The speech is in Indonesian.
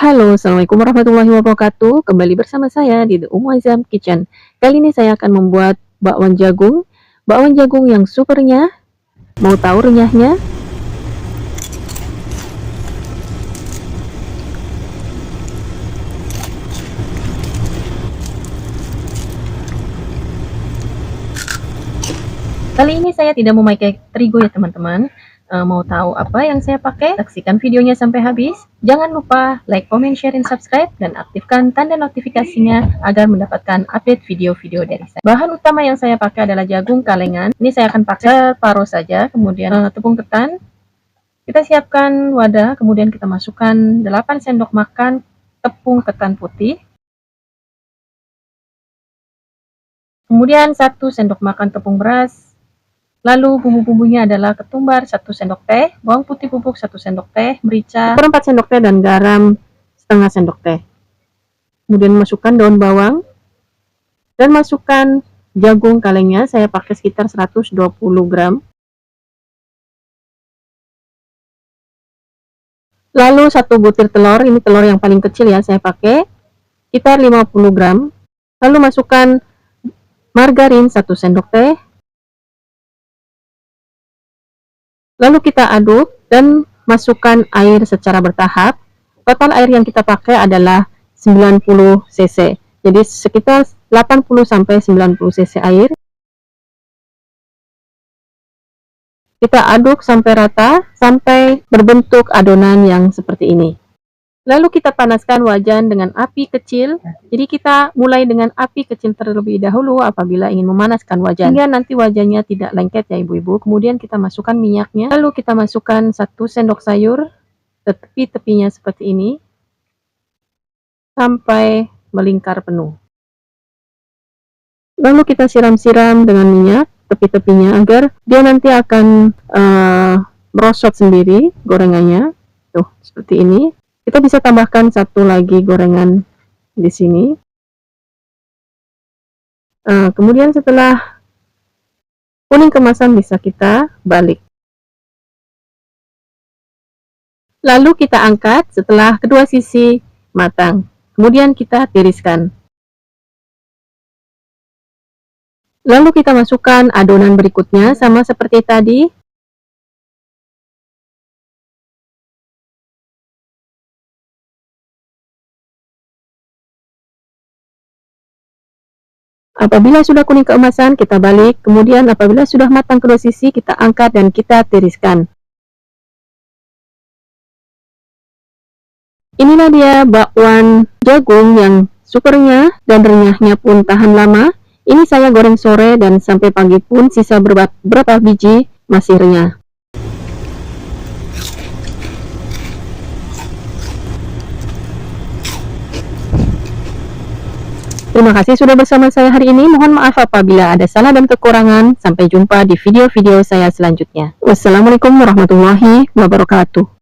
Halo, Assalamualaikum warahmatullahi wabarakatuh. Kembali bersama saya di The Azam Kitchen. Kali ini saya akan membuat bakwan jagung. Bakwan jagung yang super renyah. Mau tahu renyahnya? Kali ini saya tidak memakai terigu ya teman-teman. Mau tahu apa yang saya pakai? Saksikan videonya sampai habis. Jangan lupa like, comment, share, dan subscribe, dan aktifkan tanda notifikasinya agar mendapatkan update video-video dari saya. Bahan utama yang saya pakai adalah jagung kalengan. Ini saya akan pakai separuh saja, kemudian tepung ketan. Kita siapkan wadah, kemudian kita masukkan 8 sendok makan tepung ketan putih. Kemudian 1 sendok makan tepung beras. Lalu bumbu-bumbunya adalah ketumbar 1 sendok teh, bawang putih bubuk 1 sendok teh, merica 4 sendok teh, dan garam setengah sendok teh. Kemudian masukkan daun bawang dan masukkan jagung kalengnya. Saya pakai sekitar 120 gram. Lalu 1 butir telur, ini telur yang paling kecil ya, saya pakai sekitar 50 gram. Lalu masukkan margarin 1 sendok teh. Lalu kita aduk dan masukkan air secara bertahap. Total air yang kita pakai adalah 90 cc. Jadi sekitar 80 sampai 90 cc air. Kita aduk sampai rata, sampai berbentuk adonan yang seperti ini. Lalu kita panaskan wajan dengan api kecil. Jadi kita mulai dengan api kecil terlebih dahulu apabila ingin memanaskan wajan, hingga nanti wajannya tidak lengket ya ibu-ibu. Kemudian kita masukkan minyaknya. Lalu kita masukkan 1 sendok sayur ke tepi-tepinya seperti ini sampai melingkar penuh. Lalu kita siram-siram dengan minyak tepi-tepinya agar dia nanti akan merosot sendiri gorengannya. Tuh, seperti ini. Kita bisa tambahkan 1 lagi gorengan di sini. Kemudian setelah kuning kemasan bisa kita balik. Lalu kita angkat setelah kedua sisi matang. Kemudian kita tiriskan. Lalu kita masukkan adonan berikutnya sama seperti tadi. Apabila sudah kuning keemasan, kita balik. Kemudian apabila sudah matang kedua sisi, kita angkat dan kita tiriskan. Inilah dia bakwan jagung yang supernya dan renyahnya pun tahan lama. Ini saya goreng sore dan sampai pagi pun sisa berapa biji masih renyah. Terima kasih sudah bersama saya hari ini. Mohon maaf apabila ada salah dan kekurangan. Sampai jumpa di video-video saya selanjutnya. Wassalamualaikum warahmatullahi wabarakatuh.